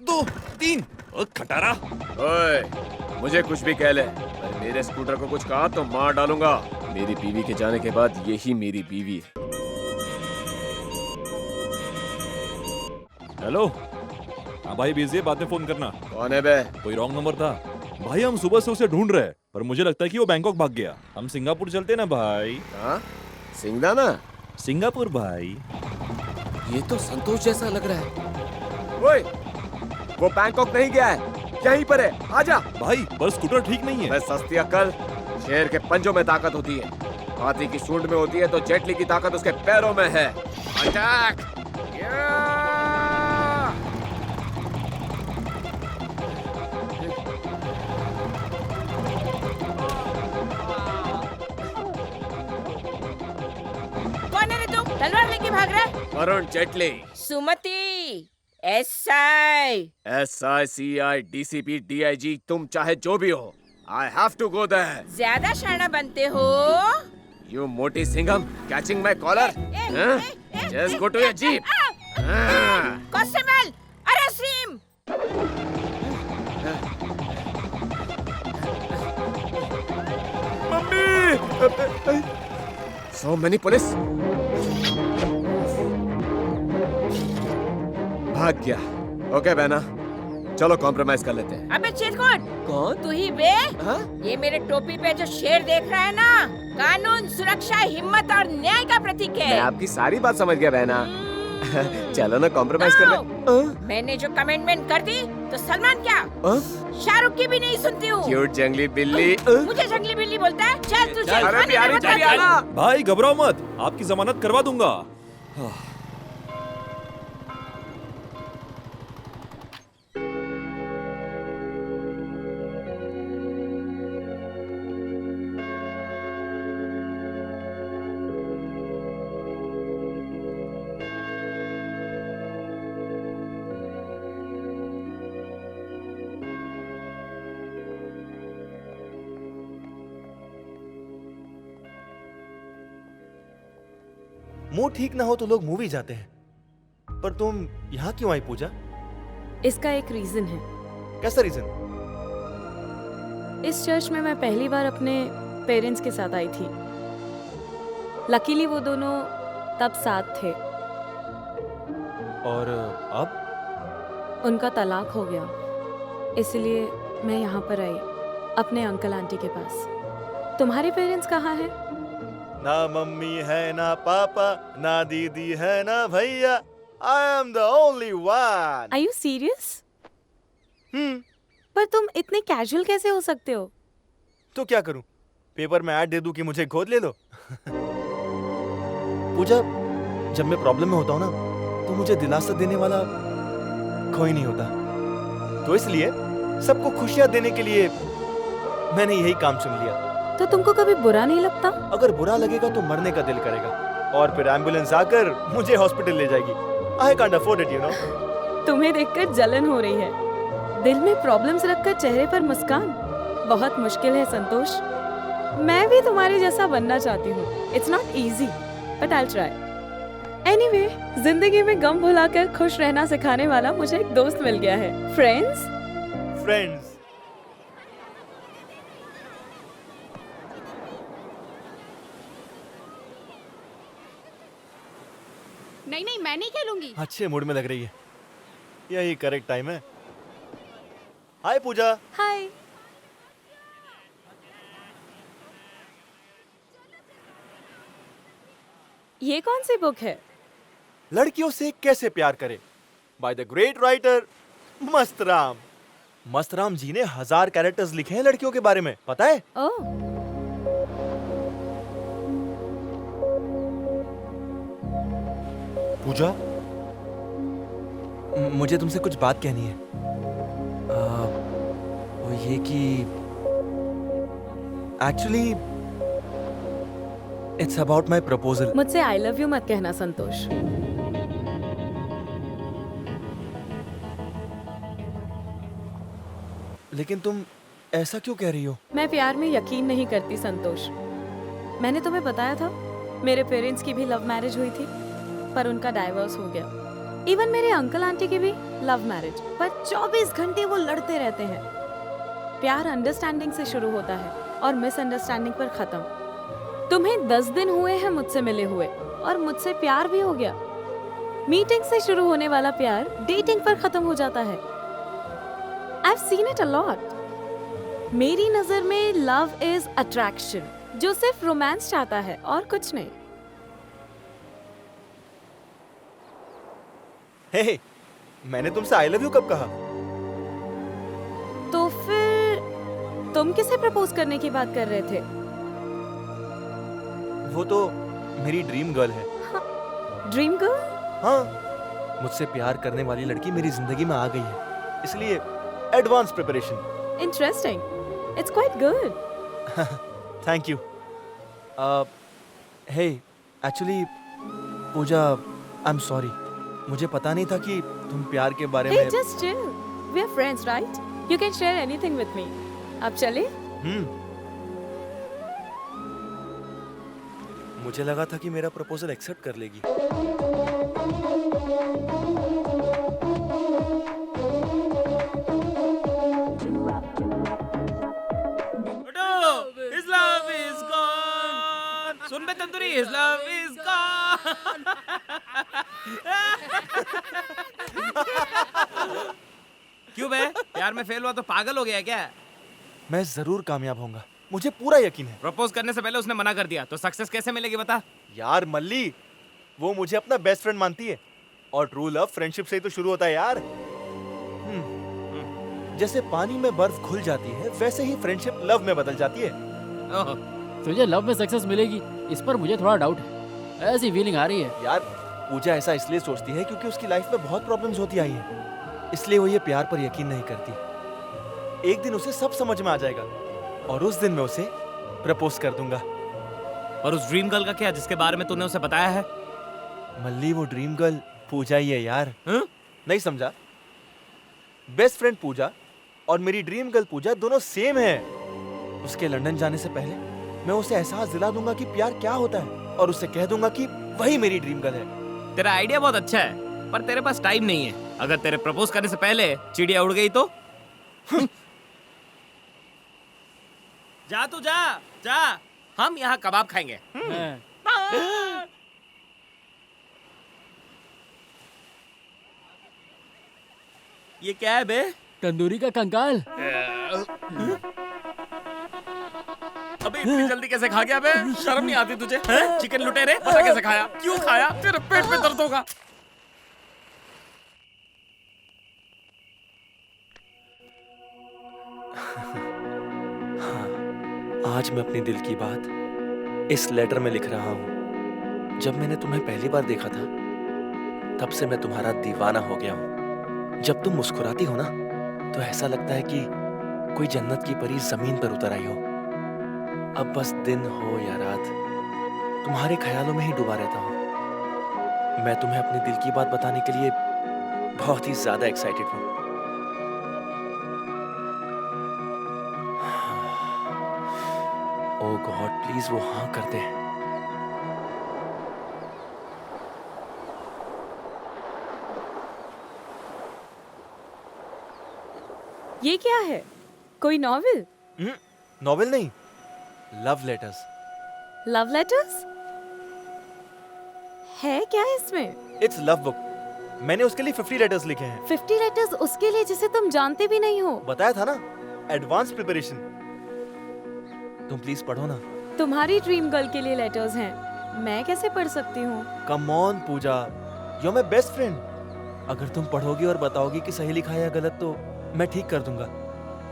2 3 खटारा। ओए, मुझे कुछ भी कह ले, पर मेरे स्कूटर को कुछ कहा तो मार डालूंगा। मेरी बीवी के जाने के बाद यही मेरी बीवी है। हेलो। हाँ भाई, बिजी है, बाद में फोन करना। कौन है बे? कोई रॉन्ग नंबर था भाई। हम सुबह से उसे ढूंढ रहे हैं, पर मुझे लगता है कि वो बैंकॉक भाग गया। हम सिंगापुर चलते ना भाई। हाँ, सिंगदाना। सिंगापुर भाई। ये तो संतोष जैसा लग रहा है। ओए, वो बैंकॉक नहीं गया है, यहीं पर है, आजा। भाई पर स्कूटर ठीक नहीं है। मैं सस्ती अक्ल, शेर के पंजों में ताकत होती है, हाथी की सूंड में होती है तो जेटली की ताकत उसके पैरों में है। अटैक! कौन है रे तू? तलवार लेके भाग रहा है? वरुण जेटली। सुमति, SI। SICI DCP DIG, तुम चाहे जो भी हो, I have to go there. ज्यादा शाना बनते हो। You मोटी Singham, catching my collar? Huh? Just go to your jeep. Constable, arrest him. Mummy! So many police. भाग गया। ओके बहना, चलो कॉम्प्रोमाइज कर लेते हैं। अबे चेतकोट, कौन? तू ही बे? हाँ? ये मेरे टोपी पे जो शेर देख रहा है ना, कानून, सुरक्षा, हिम्मत और न्याय का प्रतीक है। मैं आपकी सारी बात समझ गया बहना। चलो ना कॉम्प्रोमाइज कर ले। मैंने जो कमेंटमेंट कर दी तो सलमान क्या, शाहरुख की भी नहीं सुनती हूँ। क्यूट जंगली बिल्ली। मुझे जंगली बिल्ली बोलता है? चल तू चल। अरे प्यारी चली आना। भाई घबराओ मत, आपकी जमानत करवा दूंगा। मूड ठीक ना हो तो लोग मूवी जाते हैं, पर तुम यहाँ क्यों आई पूजा? इसका एक रीजन है। कैसा रीजन? इस चर्च में मैं पहली बार अपने पेरेंट्स के साथ आई थी। लकीली वो दोनों तब साथ थे। और अब? उनका तलाक हो गया, इसलिए मैं यहाँ पर आई अपने अंकल आंटी के पास। तुम्हारे पेरेंट्स कहाँ हैं? ना मम्मी है ना पापा, ना दीदी है ना भैया। I am the only one. Are you serious? पर तुम इतने कैजुअल कैसे हो सकते हो? तो क्या करूं? पेपर में ऐड दे दूं कि मुझे गोद ले लो? पूजा, जब मैं प्रॉब्लम में होता हूं ना, तो मुझे दिलासा देने वाला कोई नहीं होता। तो इसलिए सबको खुशियां देने के लिए मैंने यही काम चुन लिया। तो तुमको कभी बुरा नहीं लगता? अगर बुरा लगेगा तो मरने का दिल करेगा, और फिर एम्बुलेंस आकर मुझे हॉस्पिटल ले जाएगी। I can't afford it, you know. तुम्हें देखकर जलन हो रही है। दिल में प्रॉब्लम्स रखकर चेहरे पर मुस्कान बहुत मुश्किल है संतोष। मैं भी तुम्हारे जैसा बनना चाहती हूँ। It's not easy, but I will try. Anyway, जिंदगी में गम भुलाकर खुश रहना सिखाने वाला मुझे एक दोस्त मिल गया है। फ्रेंड्स। नहीं नहीं, मैं नहीं खेलूंगी। अच्छे मूड में लग रही है, यही करेक्ट टाइम है। हाय पूजा। हाय। ये कौन सी बुक है? लड़कियों से कैसे प्यार करें, by the great writer Mastram. Mastram ji ने 1000 कैरेक्टर्स लिखे हैं लड़कियों के बारे में, पता है? ओह। पूजा, मुझे तुमसे कुछ बात कहनी है। वो ये कि actually it's about my proposal. मुझसे आई लव यू मत कहना संतोष। लेकिन तुम ऐसा क्यों कह रही हो? मैं प्यार में यकीन नहीं करती संतोष। मैंने तुम्हें बताया था मेरे पेरेंट्स की भी लव मैरिज हुई थी, पर उनका डाइवोर्स हो गया। इवन मेरे अंकल आंटी की भी लव मैरिज, पर 24 घंटे वो लड़ते रहते हैं। प्यार अंडरस्टैंडिंग से शुरू होता है और मिसअंडरस्टैंडिंग पर खत्म। तुम्हें 10 दिन हुए हैं मुझसे मिले हुए और मुझसे प्यार भी हो गया। मीटिंग से शुरू होने वाला प्यार डेटिंग पर खत्म हो जाता है। I've seen it a lot. मेरी नजर में लव इज अट्रैक्शन, जो सिर्फ रोमांस चाहता है और कुछ नहीं। हे, मैंने तुमसे आई लव यू कब कहा? तो फिर तुम किसे प्रपोज करने की बात कर रहे थे? वो तो मेरी ड्रीम गर्ल है। Dream girl? हाँ, मुझसे प्यार करने वाली लड़की मेरी जिंदगी में आ गई है, इसलिए advance preparation. Interesting, it's quite good. Thank you. Hey, actually Pooja, I am sorry. मुझे पता नहीं था कि तुम प्यार के बारे Hey, में। just chill. We are friends, right? You can share anything with me. अब चले? मुझे लगा था कि मेरा प्रपोजल एक्सेप्ट कर लेगी। His love is gone. Soon bay tandoori, his love is gone. क्यों बे? प्यार में फेल हुआ तो पागल हो गया क्या? मैं जरूर कामयाब होऊंगा, मुझे पूरा यकीन है। प्रपोज करने से पहले उसने मना कर दिया, तो सक्सेस कैसे मिलेगी बता? यार मल्ली, वो मुझे अपना बेस्ट फ्रेंड मानती है और ट्रू लव फ्रेंडशिप से ही तो शुरू होता है यार। जैसे पानी में बर्फ घुल जाती है, वैसे ही फ्रेंडशिप लव में बदल जाती है। ओह, तुझे लव में सक्सेस मिलेगी, इस पर मुझे थोड़ा डाउट है। ऐसी फीलिंग आ रही है। यार पूजा ऐसा इसलिए सोचती है क्योंकि उसकी लाइफ में बहुत प्रॉब्लम्स होती आई हैं, इसलिए वो ये प्यार पर यकीन नहीं करती। एक दिन उसे सब समझ में आ जाएगा और उस दिन मैं उसे प्रपोज कर दूंगा। और उस ड्रीम गर्ल का क्या, जिसके बारे में तूने उसे बताया है? मल्ली, वो ड्रीम गर्ल पूजा ही है यार। हाँ? नहीं समझा? बेस्ट फ्रेंड पूजा और मेरी ड्रीम गर्ल पूजा दोनों सेम है। उसके लंदन जाने से पहले मैं उसे एहसास दिला दूंगा कि प्यार क्या होता है और उसे कह दूंगा कि वही मेरी ड्रीम गर्ल है। तेरा आइडिया बहुत अच्छा है, पर तेरे पास टाइम नहीं है। अगर तेरे प्रपोज करने से पहले चिड़िया उड़ गई तो? जा तू जा, जा, हम यहाँ कबाब खाएंगे। ये क्या है बे? तंदूरी का कंकाल। अबे इतनी जल्दी कैसे खा गया बे? शर्म नहीं आती तुझे? हैं? चिकन लुटेरे, पता कैसे खाया? क्यों खाया? तेरे पेट में दर्द होगा। आज मैं अपने दिल की बात इस लेटर में लिख रहा हूँ। जब मैंने तुम्हें पहली बार देखा था, तब से मैं तुम्हारा दीवाना हो गया हूँ। जब तुम मुस्कुराती हो ना, तो ऐसा लगता है कि कोई जन्नत की परी जमीन पर उतर आई हो। अब बस दिन हो या रात, तुम्हारे ख्यालों में ही डूबा रहता हूँ। मैं तुम्हें अपने दिल की बात बताने के लिए बहुत ही ज्यादा एक्साइटेड हूँ। ओह गॉड, प्लीज वो हाँ कर दे। ये क्या है? कोई नॉवेल? नॉवेल नहीं, लव लेटर्स। Love letters? है क्या इसमें? It's love book. मैंने उसके लिए 50 लेटर्स लिखे हैं। 50 लेटर्स उसके लिए जिसे तुम जानते भी नहीं हो। बताया था ना, एडवांस प्रिपरेशन। तुम प्लीज पढ़ो ना। तुम्हारी ड्रीम गर्ल के लिए लेटर्स हैं, मैं कैसे पढ़ सकती हूँ? Come on Pooja, you are my best friend. अगर तुम पढ़ोगी और बताओगी कि सही लिखा है या गलत, तो मैं ठीक कर दूंगा।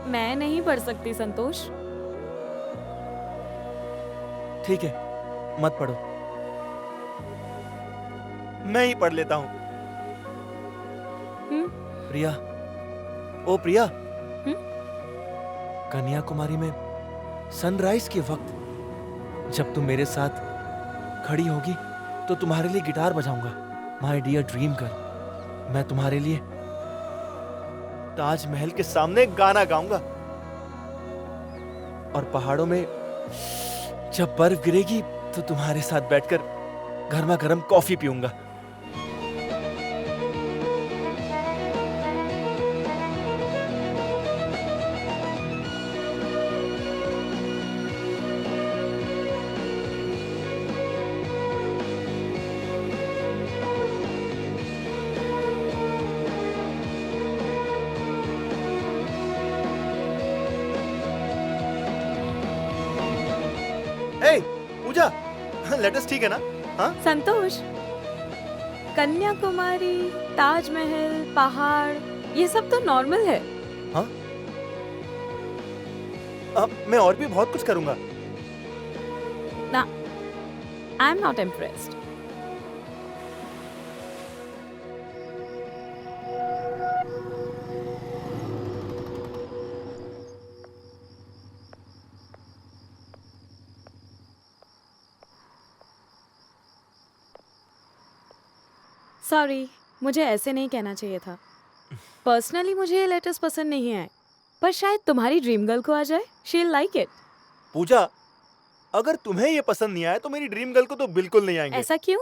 मैं नहीं पढ़ सकती संतोष। ठीक है, मत पढ़ो, मैं ही पढ़ लेता हूँ। प्रिया, ओ प्रिया, कन्याकुमारी में सनराइज के वक्त जब तुम मेरे साथ खड़ी होगी, तो तुम्हारे लिए गिटार बजाऊंगा। माय डियर ड्रीम गर्ल, मैं तुम्हारे लिए ताजमहल के सामने गाना गाऊंगा और पहाड़ों में जब बर्फ गिरेगी तो तुम्हारे साथ बैठकर गर्मा गर्म कॉफी पीऊंगा। पूजा, लेटेस्ट ठीक है ना? हाँ? संतोष, कन्याकुमारी, ताजमहल, पहाड़, ये सब तो नॉर्मल है। हाँ? अब मैं और भी बहुत कुछ करूंगा। ना, I am not impressed. Sorry, मुझे ऐसे नहीं कहना चाहिए था। पर्सनली मुझे ये लेटर्स पसंद नहीं आए, पर शायद तुम्हारी ड्रीम गर्ल को आ जाए। She like it. पूजा, अगर तुम्हें ये पसंद नहीं आया तो मेरी ड्रीम गर्ल को तो बिल्कुल नहीं आएंगे। ऐसा क्यों?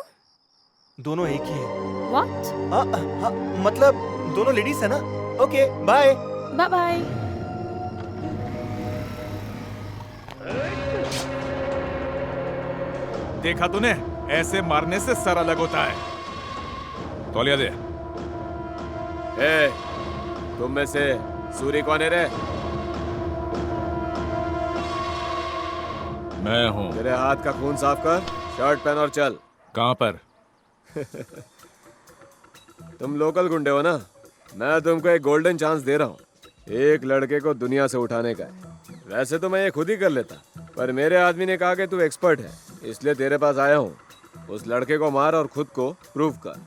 दोनों एक ही हैं। व्हाट? हाँ, मतलब दोनों लेडीज है ना। Okay, bye. Bye bye. देखा तूने, ऐसे मारने से सर अलग होता है। तौलिया दे। ए, तुम में से सूरी कौन है रे? मैं हूँ। तेरे हाथ का खून साफ कर, शर्ट पहन और चल। कहाँ पर? तुम लोकल गुंडे हो ना? मैं तुमको एक गोल्डन चांस दे रहा हूँ। एक लड़के को दुनिया से उठाने का है। वैसे तो मैं ये खुद ही कर लेता, पर मेरे आदमी ने कहा कि तू एक्सपर्ट है, इसलिए तेरे पास आया हूँ। उस लड़के को मार और खुद को प्रूव कर।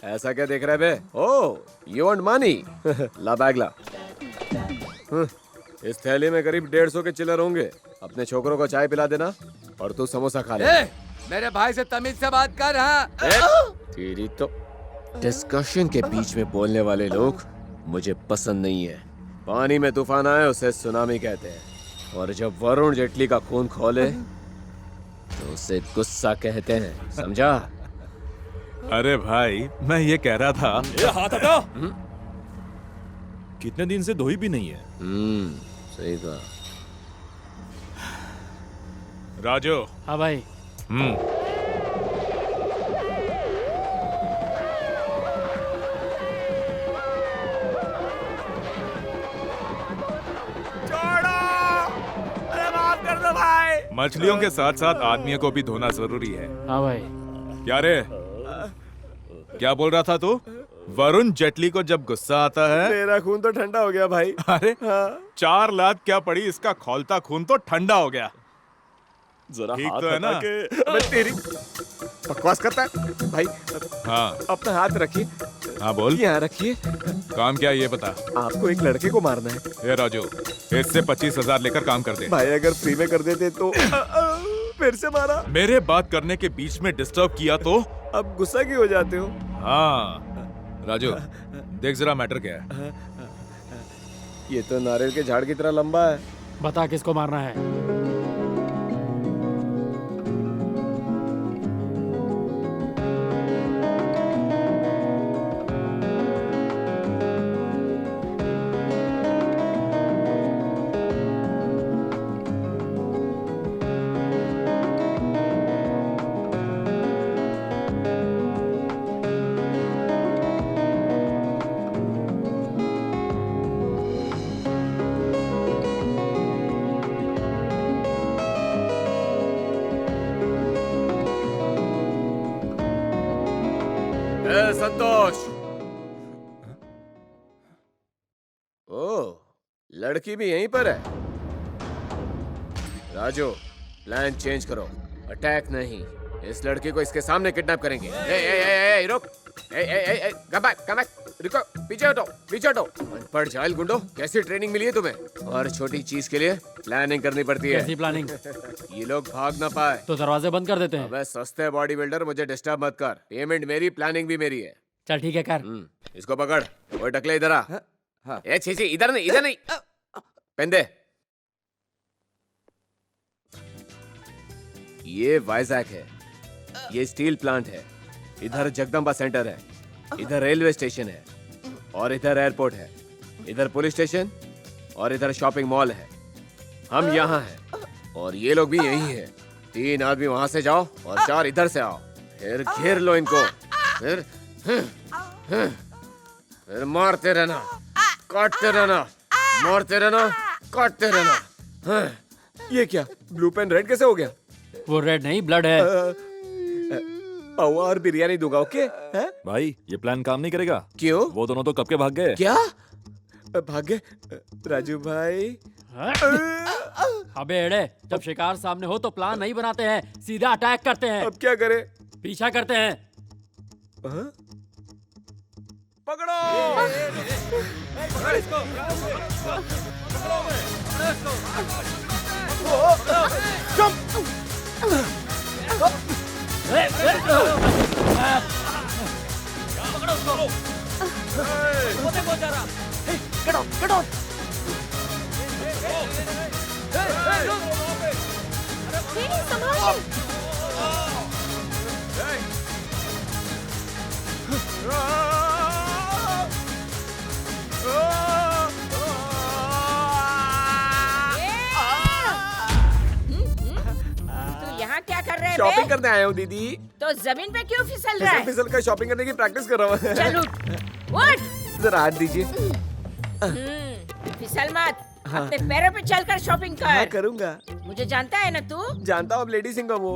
ऐसा क्या देख रहा है बे? Oh, you want money? ला बैग ला। इस थैली में करीब 150 के चिल्लर होंगे। अपने छोकरों को चाय पिला देना और तू समोसा खा ले। मेरे भाई से तमीज से बात कर। हाँ, तेरी तो डिस्कशन के बीच में बोलने वाले लोग मुझे पसंद नहीं है। पानी में तूफान आए उसे सुनामी कहते हैं, और जब वरुण जेटली का खून खोले तो उसे गुस्सा कहते हैं, समझा? अरे भाई, मैं ये कह रहा था। ये हाथ हटा। कितने दिन से धोई भी नहीं है। सही कहा। राजू। हाँ भाई। मछलियों के साथ साथ आदमियों को भी धोना जरूरी है। हाँ भाई। क्या रे, क्या बोल रहा था तू? वरुण जेटली को जब गुस्सा आता है, मेरा खून तो ठंडा हो गया भाई। अरे 4 लाख क्या पड़ी, इसका खौलता खून तो ठंडा हो गया। जरा ठीक हाथ तो है ना? हटा के। अबे तेरी बकवास करता है भाई। हाँ अपना हाथ रखिए। हाँ बोल। यहाँ रखिए। काम क्या है ये बता। आपको एक लड़के को मारना है। ये राजू, इससे 25,000 लेकर काम कर दे। भाई अगर फ्री में कर देते तो। फिर से मारा। मेरे बात करने के बीच में डिस्टर्ब किया तो? अब गुस्सा क्यों हो जाते हो? हाँ राजू, देख जरा मैटर क्या है। ये तो नारियल के झाड़ की तरह लंबा है। बता किसको मारना है? संतोष। ओह, लड़की भी यहीं पर है। राजू, प्लान चेंज करो। अटैक नहीं, इस लड़की को इसके सामने किडनैप करेंगे। ए, रुक। Come back. रुको, पीछे हटो। अनपढ़ जाहिल गुंडो, कैसी ट्रेनिंग मिली है तुम्हें? और छोटी चीज के लिए प्लानिंग करनी पड़ती है। कैसी प्लानिंग? ये लोग भाग ना पाए तो दरवाजे बंद कर देते हैं। अबे सस्ते बॉडी बिल्डर, मुझे डिस्टर्ब मत कर। पेमेंट मेरी, प्लानिंग भी मेरी है। चल ठीक है कर। इसको पकड़। ओए टकले, इधर आ। ए छी, इधर नहीं। पेन दे। ये वाइजैक है, ये स्टील प्लांट है, इधर जगदम्बा सेंटर है, इधर रेलवे स्टेशन है, और इधर एयरपोर्ट है, इधर पुलिस स्टेशन, और इधर शॉपिंग मॉल है। हम यहाँ हैं और ये लोग भी यही हैं। 3 आदमी वहां से जाओ और 4 इधर से आओ। फिर घेर लो इनको। फिर मारते रहना, काटते रहना, मारते रहना, काटते रहना। ये क्या, ब्लू पेन रेड कैसे हो गया? वो रेड नहीं ब्लड है। पावा और बिरयानी दूंगा, ओके? हैं? भाई ये प्लान काम नहीं करेगा। क्यों? वो दोनों तो कब के भाग गए। क्या भाग्य? राजू भाई, अबे एड़े, जब शिकार सामने हो तो प्लान नहीं बनाते हैं, सीधा अटैक करते हैं। अब क्या करें? पीछा करते हैं। हाँ? तू यहाँ क्या कर रहे शॉपिंग बे? करने आया हूँ दीदी। तो जमीन पे क्यों फिसल रहा फिसल है? फिसल का शॉपिंग करने की प्रैक्टिस कर रहा हूँ। चल उठ, उठ। जरा हाथ दीजिए। फिसल मत, अपने पैरों पे चलकर शॉपिंग हाँ कर। करूँगा। मुझे जानता है ना तू? जानता हूँ, अब लेडी सिंगर वो।